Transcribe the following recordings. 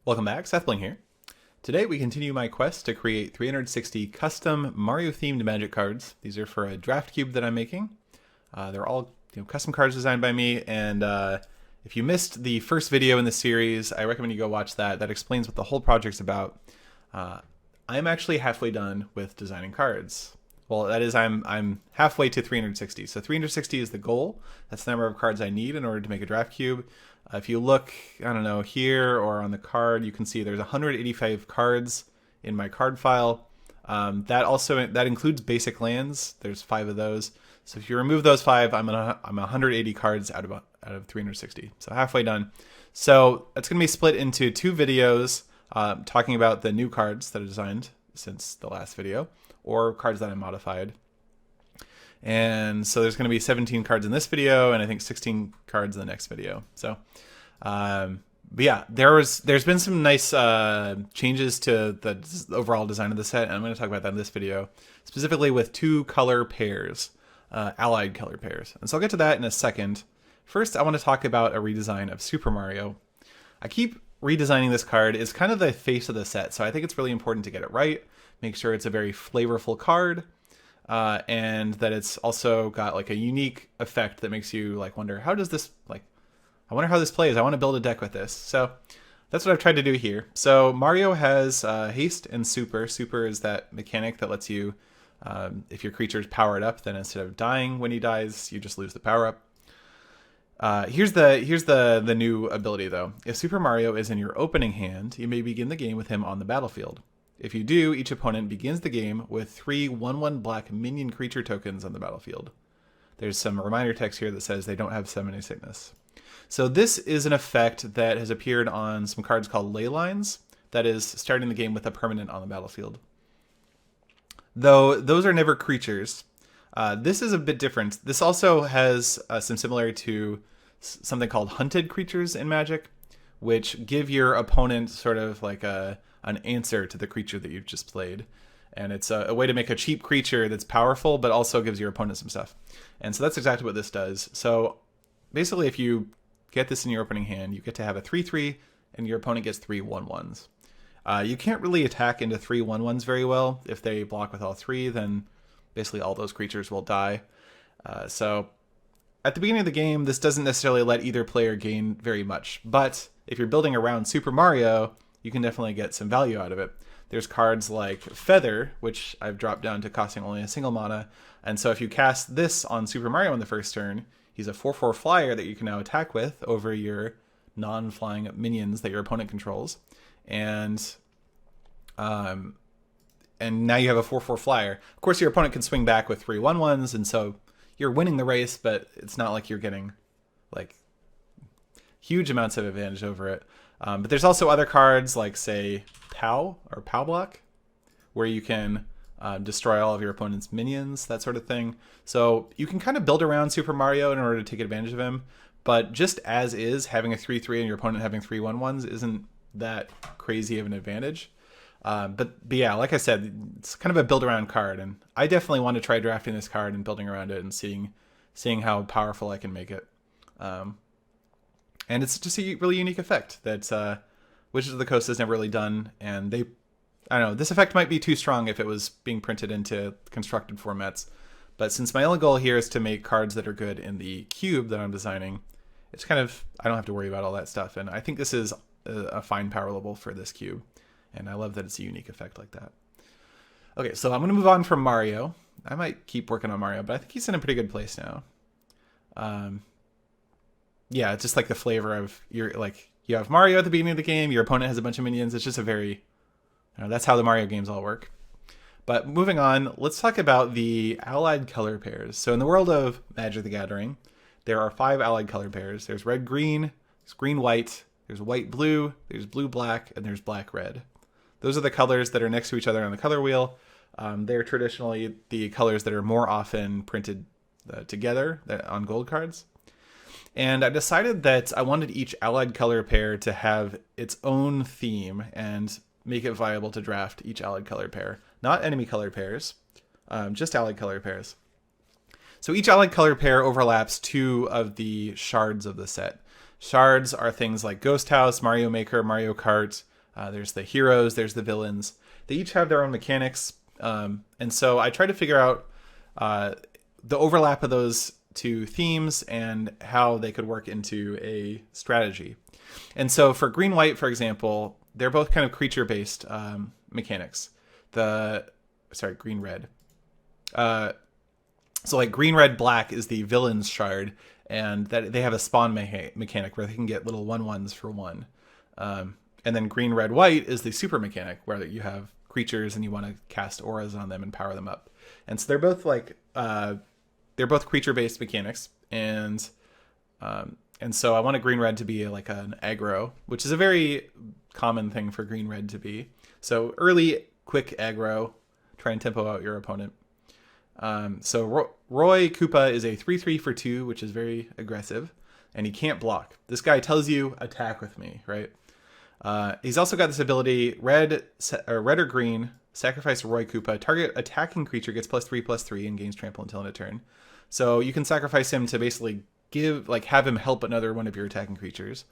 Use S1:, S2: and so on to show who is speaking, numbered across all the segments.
S1: Welcome back, SethBling here. Today we continue my quest to create 360 custom Mario-themed Magic cards. These are for a draft cube that I'm making. They're all custom cards designed by me, and if you missed the first video in the series, I recommend you go watch that. That explains what the whole project's about. I'm actually halfway done with designing cards. Well, that is, I'm halfway to 360. So 360 is the goal. That's the number of cards I need in order to make a draft cube. If you look, I don't know, here or on the card, you can see there's 185 cards in my card file. That includes basic lands. There's 5 of those. So if you remove those 5, I'm 180 cards out of 360. So halfway done. So it's going to be split into 2 videos talking about the new cards that are designed since the last video, or cards that I modified. And so there's going to be 17 cards in this video, and I think 16 cards in the next video. So, but yeah, there's been some nice changes to the overall design of the set, and I'm going to talk about that in this video, specifically with 2 color pairs, allied color pairs. And so I'll get to that in a second. First, I want to talk about a redesign of Super Mario. I keep redesigning this card. It's kind of the face of the set, so I think it's really important to get it right, make sure it's a very flavorful card, and that it's also got like a unique effect that makes you like wonder, how does this, like, I wonder how this plays. I want to build a deck with this. So that's what I've tried to do here. So Mario has haste and super. Super is that mechanic that lets you, if your creature's powered up, then instead of dying when he dies, you just lose the power up. Here's the new ability though. If Super Mario is in your opening hand, you may begin the game with him on the battlefield. If you do, each opponent begins the game with 3 1/1 black minion creature tokens on the battlefield. There's some reminder text here that says they don't have summoning sickness. So this is an effect that has appeared on some cards called ley lines, that is starting the game with a permanent on the battlefield. Though those are never creatures, this is a bit different. This also has some similarity to something called hunted creatures in Magic, which give your opponent sort of like an answer to the creature that you've just played. And it's a way to make a cheap creature that's powerful, but also gives your opponent some stuff. And so that's exactly what this does. So basically, if you get this in your opening hand, you get to have a 3/3, and your opponent gets 3 1/1s. You can't really attack into 3 1/1s very well. If they block with all 3, then basically all those creatures will die. So at the beginning of the game, this doesn't necessarily let either player gain very much. But if you're building around Super Mario, you can definitely get some value out of it. There's cards like Feather, which I've dropped down to costing only a single mana. And so if you cast this on Super Mario on the first turn, he's a 4/4 flyer that you can now attack with over your non-flying minions that your opponent controls. And now you have a 4/4 flyer. Of course, your opponent can swing back with 3 1/1s, and so you're winning the race, but it's not like you're getting like huge amounts of advantage over it. But there's also other cards like, say, POW or POW block, where you can destroy all of your opponent's minions, that sort of thing. So you can kind of build around Super Mario in order to take advantage of him. But just as is, having a 3/3 and your opponent having 3 1/1s isn't that crazy of an advantage. But yeah, like I said, it's kind of a build around card, and I definitely want to try drafting this card and building around it and seeing how powerful I can make it. And it's just a really unique effect that Wizards of the Coast has never really done, and I don't know, this effect might be too strong if it was being printed into constructed formats. But since my only goal here is to make cards that are good in the cube that I'm designing, it's kind of, I don't have to worry about all that stuff, and I think this is a fine power level for this cube. And I love that it's a unique effect like that. Okay, so I'm going to move on from Mario. I might keep working on Mario, but I think he's in a pretty good place now. Yeah, it's just like the flavor of you have Mario at the beginning of the game, your opponent has a bunch of minions. It's just a very, that's how the Mario games all work. But moving on, let's talk about the allied color pairs. So in the world of Magic the Gathering, there are 5 allied color pairs. There's red-green, there's green-white, there's white-blue, there's blue-black, and there's black-red. Those are the colors that are next to each other on the color wheel. They're traditionally the colors that are more often printed together on gold cards. And I decided that I wanted each allied color pair to have its own theme and make it viable to draft each allied color pair. Not enemy color pairs, just allied color pairs. So each allied color pair overlaps 2 of the shards of the set. Shards are things like Ghost House, Mario Maker, Mario Kart, There's the heroes, there's the villains. They each have their own mechanics. And so I try to figure out the overlap of those two themes and how they could work into a strategy. And so for green-white, for example, they're both kind of creature-based mechanics. Green-red. So like green-red-black is the villain's shard, and that they have a spawn mechanic where they can get little 1/1s for 1. And then green-red-white is the super mechanic where you have creatures and you want to cast auras on them and power them up. And so they're both creature-based mechanics, and so I want a green-red to be like an aggro, which is a very common thing for green-red to be. So early, quick aggro, try and tempo out your opponent. So Roy Koopa is a 3/3 for 2, which is very aggressive, and he can't block. This guy tells you, attack with me, right? He's also got this ability, red or green, sacrifice Roy Koopa, target attacking creature gets +3/+3 and gains trample until end of turn. So you can sacrifice him to basically have him help another one of your attacking creatures.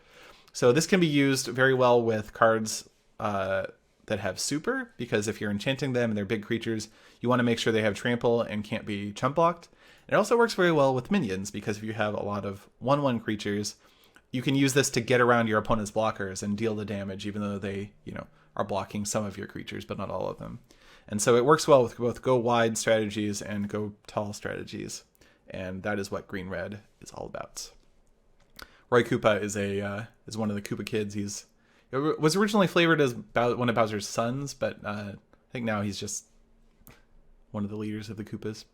S1: So this can be used very well with cards that have super, because if you're enchanting them and they're big creatures, you want to make sure they have trample and can't be chump blocked. It also works very well with minions, because if you have a lot of 1/1 creatures, you can use this to get around your opponent's blockers and deal the damage, even though they, are blocking some of your creatures, but not all of them. And so it works well with both go wide strategies and go tall strategies. And that is what green-red is all about. Roy Koopa is one of the Koopa kids. It was originally flavored as one of Bowser's sons, but I think now he's just one of the leaders of the Koopas.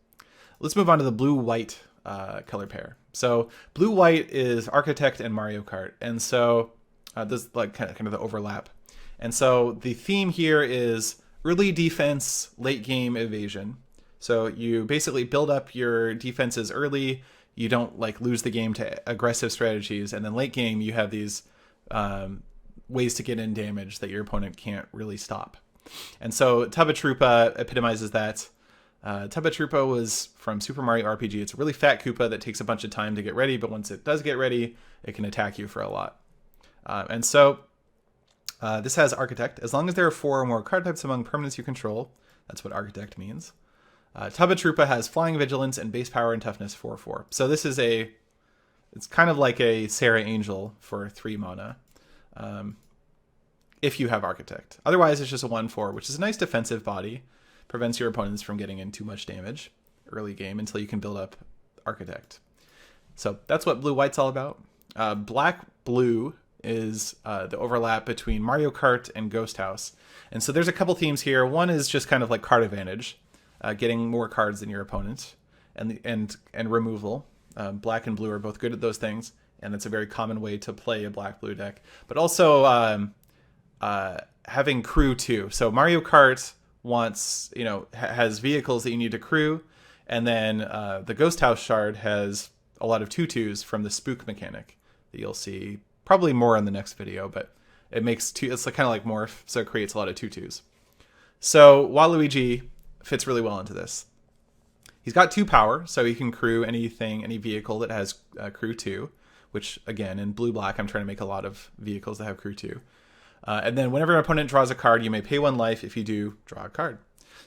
S1: Let's move on to the blue-white color pair. So blue-white is Architect and Mario Kart, and so this is like kind of the overlap. And so the theme here is early defense, late game evasion. So you basically build up your defenses early. You don't lose the game to aggressive strategies, and then late game you have these ways to get in damage that your opponent can't really stop. And so Tubba Troopa epitomizes that. Tubba Troopa was from Super Mario RPG. It's a really fat Koopa that takes a bunch of time to get ready, but once it does get ready, it can attack you for a lot. And so this has Architect. As long as there are 4 or more card types among permanents you control, that's what Architect means. Tubba Troopa has Flying Vigilance and Base Power and Toughness 4/4. So this is it's kind of like a Sarah Angel for 3 mana. If you have Architect. Otherwise, it's just a 1/4, which is a nice defensive body. Prevents your opponents from getting in too much damage early game until you can build up Architect. So that's what blue-white's all about. Black-blue is the overlap between Mario Kart and Ghost House. And so there's a couple themes here. One is just kind of like card advantage, getting more cards than your opponent, and removal. Black and blue are both good at those things, and it's a very common way to play a black-blue deck. But also having crew too. So Mario Kart has vehicles that you need to crew, and then the Ghost House shard has a lot of tutus from the spook mechanic that you'll see probably more in the next video, but it's kind of like morph, so it creates a lot of tutus. So Waluigi fits really well into this. He's got 2 power, so he can crew any vehicle that has crew 2, which again in blue-black I'm trying to make a lot of vehicles that have crew 2. And then whenever an opponent draws a card, you may pay 1 life. If you do, draw a card.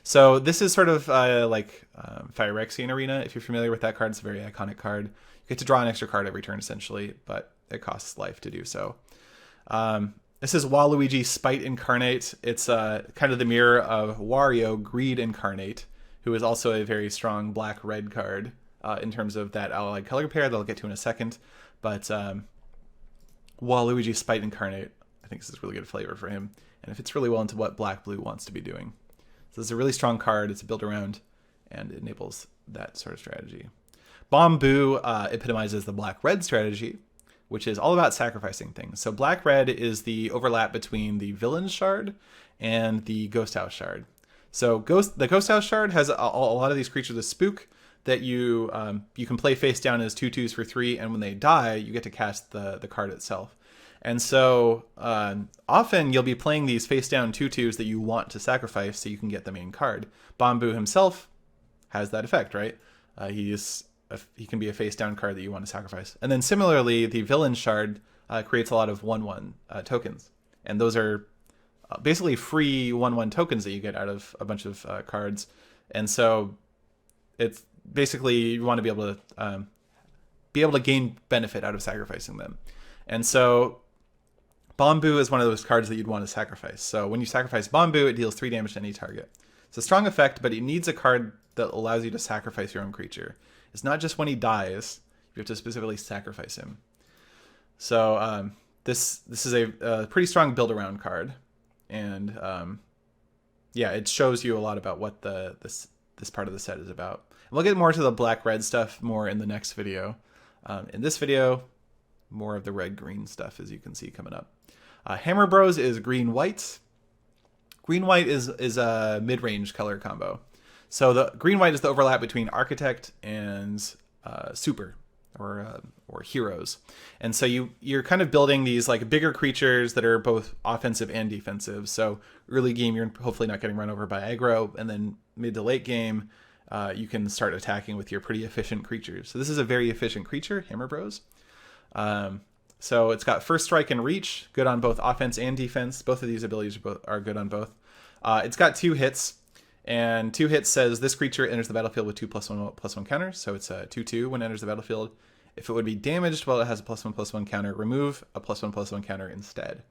S1: So this is sort of like Phyrexian Arena. If you're familiar with that card, it's a very iconic card. You get to draw an extra card every turn, essentially, but it costs life to do so. This is Waluigi Spite Incarnate. It's kind of the mirror of Wario Greed Incarnate, who is also a very strong black-red card in terms of that allied color pair that I'll get to in a second. But Waluigi Spite Incarnate, I think this is really good flavor for him, and it fits really well into what black-blue wants to be doing. So it's a really strong card. It's a build around, and it enables that sort of strategy. Bomb-Boo epitomizes the black-red strategy, which is all about sacrificing things. So black-red is the overlap between the Villain's Shard and the Ghost House Shard. So the Ghost House Shard has a lot of these creatures with spook that you can play face down as 2/2s for 3, and when they die, you get to cast the card itself. And so often you'll be playing these face down 2/2s that you want to sacrifice so you can get the main card. Bomb-Boo himself has that effect, right? He can be a face down card that you want to sacrifice. And then similarly, the Villain Shard creates a lot of 1/1 tokens. And those are basically free 1/1 tokens that you get out of a bunch of cards. And so it's basically you want to be able to gain benefit out of sacrificing them. And so Bamboo is one of those cards that you'd want to sacrifice. So when you sacrifice Bamboo, it deals 3 damage to any target. It's a strong effect, but it needs a card that allows you to sacrifice your own creature. It's not just when he dies, you have to specifically sacrifice him. So this is a pretty strong build around card. And yeah, it shows you a lot about what this part of the set is about. And we'll get more to the black-red stuff more in the next video. In this video, more of the red-green stuff, as you can see coming up. Hammer Bros is green-white. Green-white is a mid-range color combo. So the green-white is the overlap between Architect and Super, or Heroes. And so you're kind of building these like bigger creatures that are both offensive and defensive. So early game, you're hopefully not getting run over by aggro, and then mid to late game, you can start attacking with your pretty efficient creatures. So this is a very efficient creature, Hammer Bros. So it's got First Strike and Reach, good on both offense and defense. Both of these abilities are good on both. It's got 2 hits, and 2 hits says this creature enters the battlefield with 2+1/+1 counters. So it's a 2/2 when it enters the battlefield. If it would be damaged while it has a +1/+1 counter, remove a +1/+1 counter instead.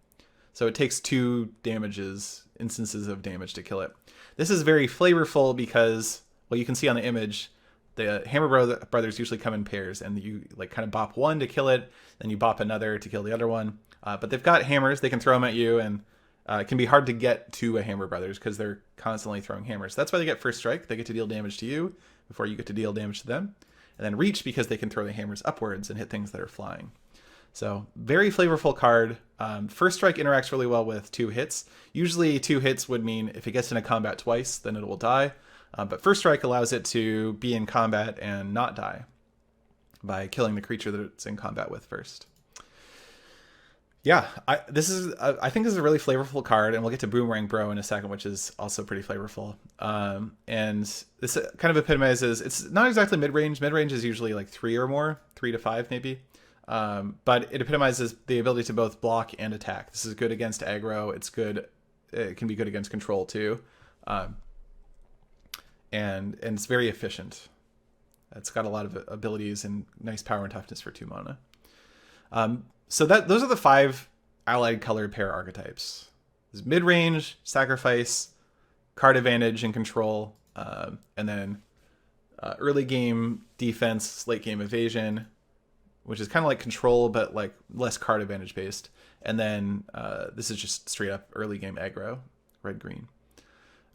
S1: So it takes 2 instances of damage to kill it. This is very flavorful because, well, you can see on the image, the Hammer Brothers usually come in pairs, and you like kind of bop one to kill it, then you bop another to kill the other one. But they've got hammers; they can throw them at you, and it can be hard to get to a Hammer Brothers because they're constantly throwing hammers. That's why they get First Strike; they get to deal damage to you before you get to deal damage to them. And then Reach because they can throw the hammers upwards and hit things that are flying. So very flavorful card. First Strike interacts really well with 2 hits. Usually 2 hits would mean if it gets into combat twice, then it will die. But First Strike allows it to be in combat and not die by killing the creature that it's in combat with first. Yeah, I think this is a really flavorful card, and we'll get to Boomerang Bro in a second, which is also pretty flavorful. And this kind of epitomizes, it's not exactly mid-range. Mid-range is usually like 3 or more, 3 to 5 maybe. But it epitomizes the ability to both block and attack. This is good against aggro. It can be good against control too. And it's very efficient. It's got a lot of abilities and nice power and toughness for 2 mana. So those are the 5 allied colored pair archetypes. There's mid-range, sacrifice, card advantage and control, and then early game defense, late game evasion, which is kind of like control but like less card advantage based. And then this is just straight up early game aggro, red-green.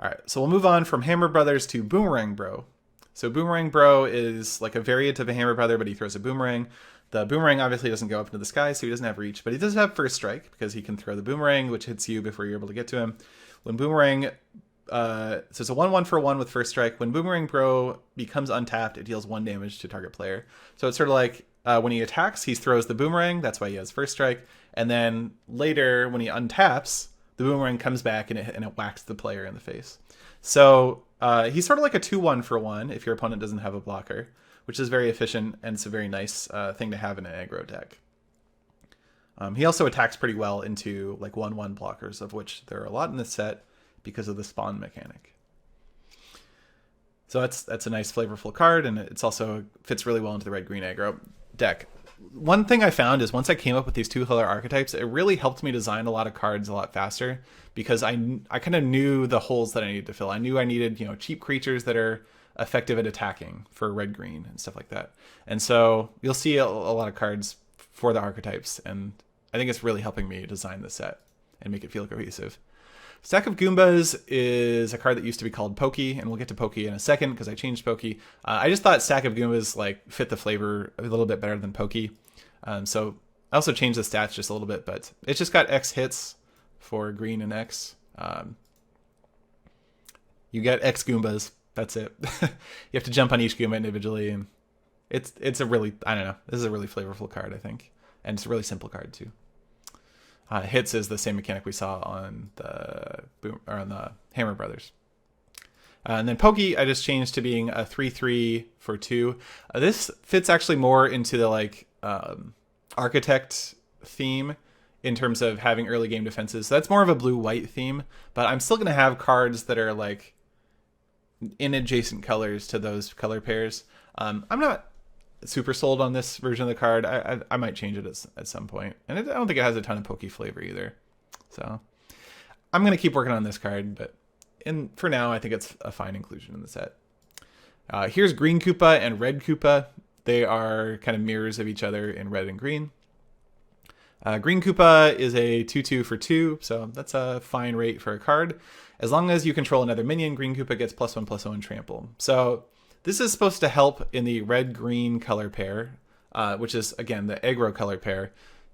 S1: All right, so we'll move on from Hammer Brothers to Boomerang Bro. So Boomerang Bro is like a variant of a Hammer Brother, but he throws a boomerang. The boomerang obviously doesn't go up into the sky, so he doesn't have reach, but he does have First Strike because he can throw the boomerang, which hits you before you're able to get to him. When Boomerang, so it's a 1/1 for 1 with First Strike. When Boomerang Bro becomes untapped, it deals 1 damage to target player. So it's sort of like when he attacks, he throws the boomerang. That's why he has First Strike. And then later, when he untaps, the boomerang comes back and it whacks the player in the face. So he's sort of like a 2/1 for 1 if your opponent doesn't have a blocker, which is very efficient, and it's a very nice thing to have in an aggro deck. He also attacks pretty well into like 1/1 blockers, of which there are a lot in this set because of the spawn mechanic. So that's a nice flavorful card, and it's also fits really well into the red-green aggro deck. One thing I found is once I came up with these 2 color archetypes, it really helped me design a lot of cards a lot faster because I kind of knew the holes that I needed to fill. I knew I needed, cheap creatures that are effective at attacking for red-green and stuff like that. And so you'll see a lot of cards for the archetypes, and I think it's really helping me design the set and make it feel cohesive. Stack of Goombas is a card that used to be called Pokey, and we'll get to Pokey in a second because I changed Pokey. I just thought Stack of Goombas fit the flavor a little bit better than Pokey. So I also changed the stats just a little bit, but it's just got X hits for green and X. You get X Goombas. That's it. You have to jump on each Goomba individually, and it's a really, I don't know, this is a really flavorful card, I think. And it's a really simple card too. Hits is the same mechanic we saw on the Hammer Brothers. And then Pokey, I just changed to being a 3/3 for 2. This fits actually more into the Architect theme in terms of having early game defenses. So that's more of a blue-white theme, but I'm still going to have cards that are like in adjacent colors to those color pairs. I'm not super sold on this version of the card. I might change it at some point. And I don't think it has a ton of pokey flavor either. So I'm going to keep working on this card, but for now, I think it's a fine inclusion in the set. Here's Green Koopa and Red Koopa. They are kind of mirrors of each other in red and green. Green Koopa is a 2/2 for 2, so that's a fine rate for a card. As long as you control another minion, Green Koopa gets +1/+0 and trample. So this is supposed to help in the red-green color pair, which is, again, the aggro color pair,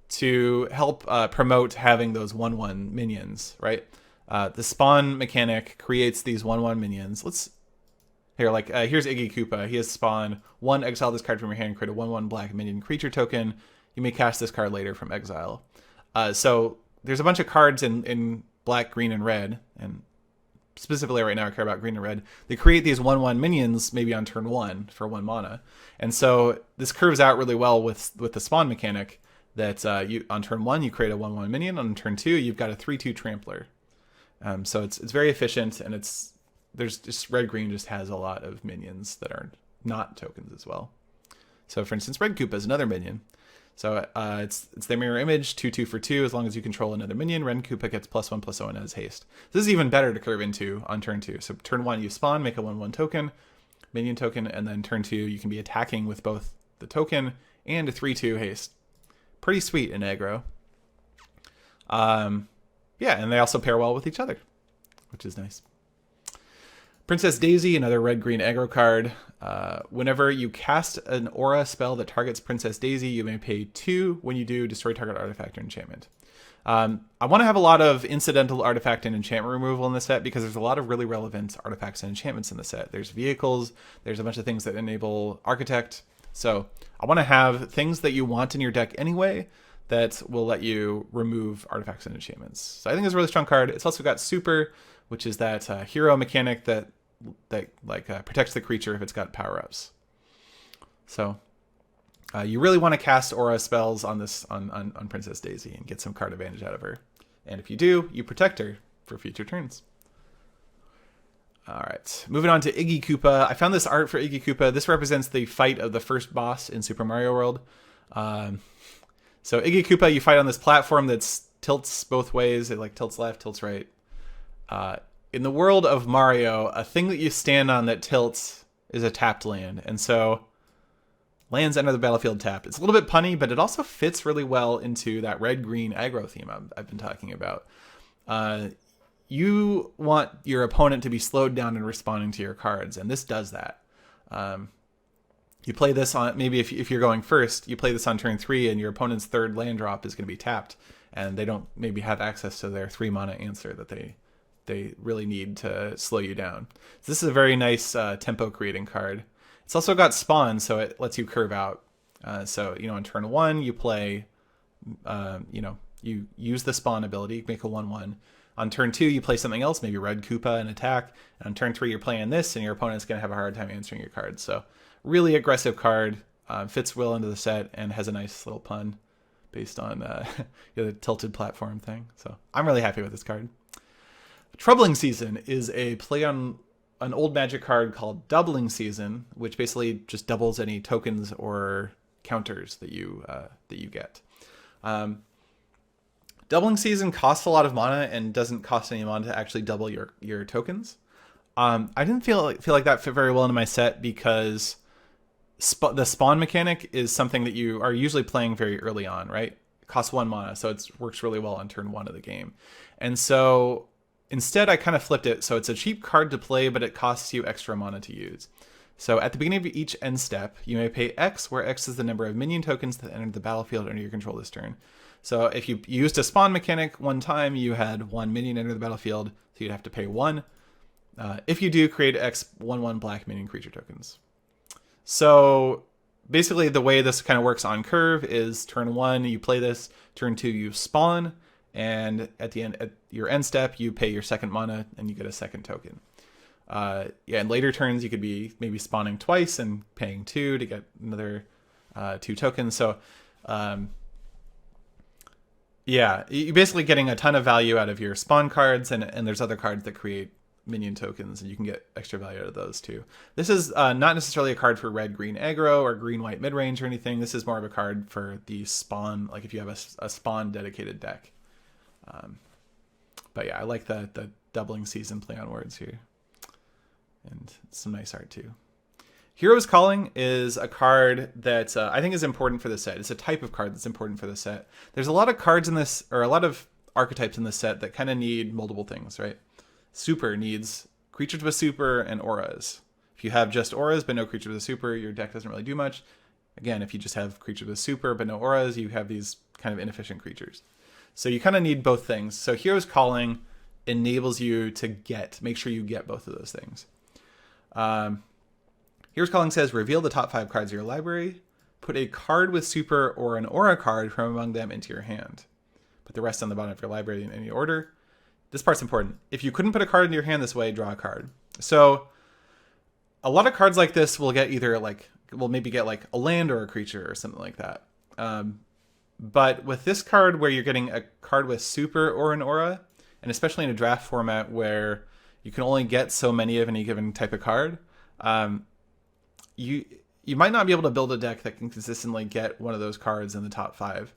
S1: to help promote having those 1/1 minions, right? The spawn mechanic creates these 1/1 minions. Here's Iggy Koopa. He has spawn 1, exile this card from your hand, create a 1/1 black minion creature token. You may cast this card later from exile. So there's a bunch of cards in black, green, and red, and specifically right now I care about green and red. They create these 1/1 minions maybe on turn 1 for 1 mana. And so this curves out really well with the spawn mechanic that on turn 1 you create a 1/1 minion, on turn 2 you've got a 3/2 trampler. So it's very efficient, and there's just red-green just has a lot of minions that are not tokens as well. So for instance, Red Koopa is another minion. So it's their mirror image, 2/2 for 2. As long as you control another minion, Red Koopa gets +1/+0 and has haste. This is even better to curve into on turn 2. So turn 1 you spawn, make a 1/1 token, minion token, and then turn 2 you can be attacking with both the token and a 3/2 haste. Pretty sweet in aggro. Yeah, and they also pair well with each other, which is nice. Princess Daisy, another red-green aggro card. Whenever you cast an aura spell that targets Princess Daisy, you may pay 2. When you do, destroy target artifact or enchantment. I want to have a lot of incidental artifact and enchantment removal in the set because there's a lot of really relevant artifacts and enchantments in the set. There's vehicles, there's a bunch of things that enable architect. So I want to have things that you want in your deck anyway that will let you remove artifacts and enchantments. So I think it's a really strong card. It's also got Super, which is that hero mechanic that protects the creature if it's got power-ups. So you really want to cast aura spells on Princess Daisy and get some card advantage out of her. And if you do, you protect her for future turns. All right, moving on to Iggy Koopa. I found this art for Iggy Koopa. This represents the fight of the first boss in Super Mario World. So Iggy Koopa, you fight on this platform that tilts both ways. It tilts left, tilts right. In the world of Mario, a thing that you stand on that tilts is a tapped land. And so lands enter the battlefield tapped. It's a little bit punny, but it also fits really well into that red-green aggro theme I've been talking about. You want your opponent to be slowed down in responding to your cards, and this does that. You play this on, maybe if you're going first, you play this on turn 3 and your opponent's third land drop is going to be tapped and they don't maybe have access to their 3 mana answer that they really need to slow you down. So this is a very nice tempo creating card. It's also got spawn, so it lets you curve out. So, on turn 1 you play, you use the spawn ability, make a 1/1. On turn 2 you play something else, maybe Red Koopa and attack. And on turn 3 you're playing this and your opponent's going to have a hard time answering your cards. So really aggressive card, fits well into the set, and has a nice little pun based on the tilted platform thing. So I'm really happy with this card. Troubling Season is a play on an old Magic card called Doubling Season, which basically just doubles any tokens or counters that you get. Doubling Season costs a lot of mana and doesn't cost any mana to actually double your tokens. I didn't feel like that fit very well into my set because the spawn mechanic is something that you are usually playing very early on, right? It costs 1 mana, so it works really well on turn 1 of the game. And so instead, I kind of flipped it. So it's a cheap card to play, but it costs you extra mana to use. So at the beginning of each end step, you may pay X, where X is the number of minion tokens that enter the battlefield under your control this turn. So if you used a spawn mechanic one time, you had 1 minion enter the battlefield, so you'd have to pay 1. If you do, create X 1/1 black minion creature tokens. So basically the way this kind of works on curve is turn 1, you play this, turn 2, you spawn, and at your end step, you pay your second mana and you get a second token. In later turns, you could be maybe spawning twice and paying 2 to get another 2 tokens. So Yeah, you're basically getting a ton of value out of your spawn cards, and there's other cards that create minion tokens, and you can get extra value out of those too. This is not necessarily a card for red-green aggro or green-white mid-range or anything. This is more of a card for the spawn, like if you have a spawn dedicated deck. But yeah, I like the doubling season play on words here. And some nice art too. Hero's Calling is a card that I think is important for the set. It's a type of card that's important for the set. There's a lot of cards in this, or a lot of archetypes in this set that kind of need multiple things, right? Super needs creatures with super and auras. If you have just auras but no creatures with super, your deck doesn't really do much. Again, if you just have creatures with super but no auras, you have these kind of inefficient creatures. So you kind of need both things. So Hero's Calling enables you to make sure you get both of those things. Here's Calling says, reveal the top 5 cards of your library. Put a card with super or an aura card from among them into your hand. Put the rest on the bottom of your library in any order. This part's important. If you couldn't put a card into your hand this way, draw a card. So a lot of cards like this will get either maybe get like a land or a creature or something like that. But with this card where you're getting a card with super or an aura, and especially in a draft format where you can only get so many of any given type of card, you might not be able to build a deck that can consistently get one of those cards in the top 5.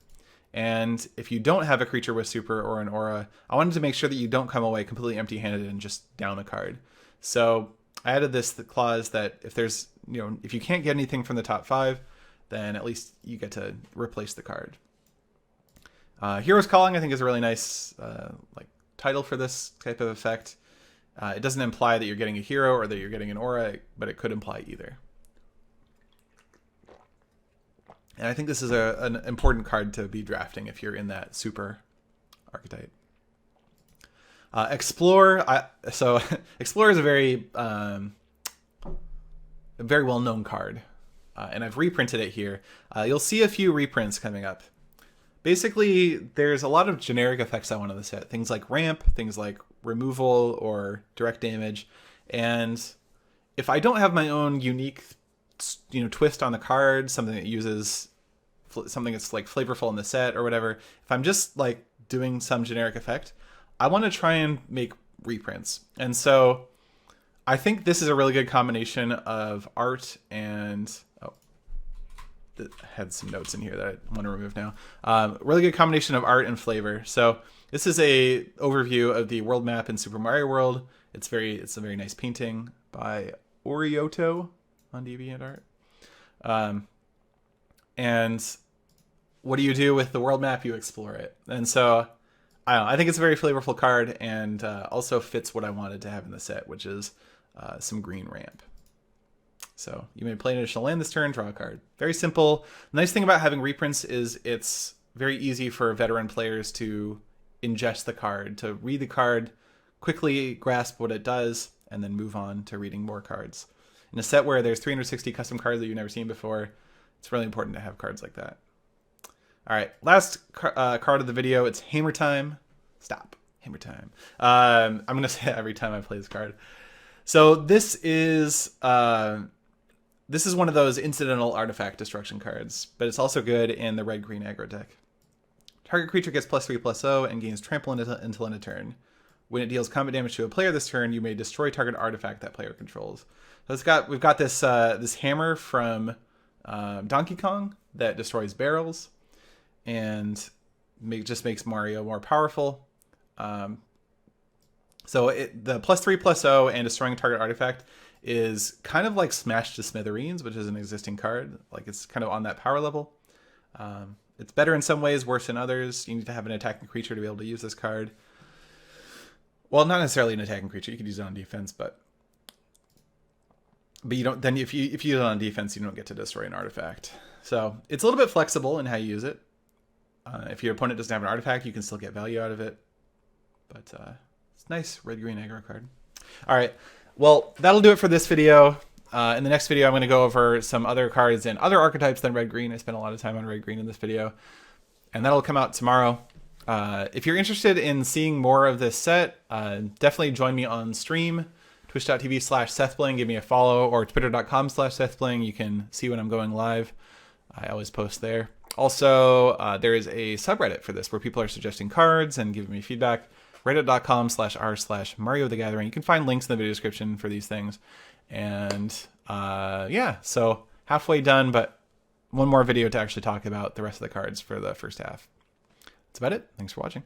S1: And if you don't have a creature with super or an aura, I wanted to make sure that you don't come away completely empty-handed and just down a card. So I added this clause that if you can't get anything from the top 5, then at least you get to replace the card. Hero's Calling, I think, is a really nice title for this type of effect. It doesn't imply that you're getting a hero or that you're getting an aura, but it could imply either. And I think this is an important card to be drafting if you're in that super archetype. Explore. Explore is a very well-known card, and I've reprinted it here. You'll see a few reprints coming up. Basically, there's a lot of generic effects I want on the set. Things like ramp, things like removal or direct damage. And if I don't have my own unique twist on the card, something that uses something that's like flavorful in the set or whatever, if I'm just like doing some generic effect, I want to try and make reprints. And so I think this is a really good combination of art and I had some notes in here that I want to remove now. Really good combination of art and flavor. So this is a overview of the world map in Super Mario World. It's a very nice painting by Orioto on DeviantArt. And what do you do with the world map? You explore it. And so I think it's a very flavorful card, and also fits what I wanted to have in the set, which is some green ramp. So you may play an additional land this turn, draw a card. Very simple. The nice thing about having reprints is it's very easy for veteran players to ingest the card, to read the card, quickly grasp what it does, and then move on to reading more cards. In a set where there's 360 custom cards that you've never seen before, it's really important to have cards like that. All right, last card of the video, it's Hammer Time. Stop, Hammer Time. I'm going to say it every time I play this card. So this is one of those incidental artifact destruction cards, but it's also good in the red-green aggro deck. Target creature gets +3/+0 and gains trample until end of turn. When it deals combat damage to a player this turn, you may destroy target artifact that player controls. So we've got this this hammer from Donkey Kong that destroys barrels and just makes Mario more powerful. So the +3/+0 and destroying target artifact is kind of like Smash to Smithereens, which is an existing card. Like, it's kind of on that power level. It's better in some ways, worse in others. You need to have an attacking creature to be able to use this card. Well, not necessarily an attacking creature. You could use it on defense, but you don't. Then if you use it on defense, you don't get to destroy an artifact. So it's a little bit flexible in how you use it. If your opponent doesn't have an artifact, you can still get value out of it. But it's a nice red-green aggro card. All right. Well, that'll do it for this video. In the next video, I'm going to go over some other cards and other archetypes than red-green. I spent a lot of time on red-green in this video. And that'll come out tomorrow. If you're interested in seeing more of this set, definitely join me on stream. Twitch.tv/SethBling. Give me a follow. Or Twitter.com/SethBling. You can see when I'm going live. I always post there. Also, there is a subreddit for this where people are suggesting cards and giving me feedback. Reddit.com/r/Mario the Gathering. You can find links in the video description for these things. And yeah, so halfway done, but one more video to actually talk about the rest of the cards for the first half. That's about it. Thanks for watching.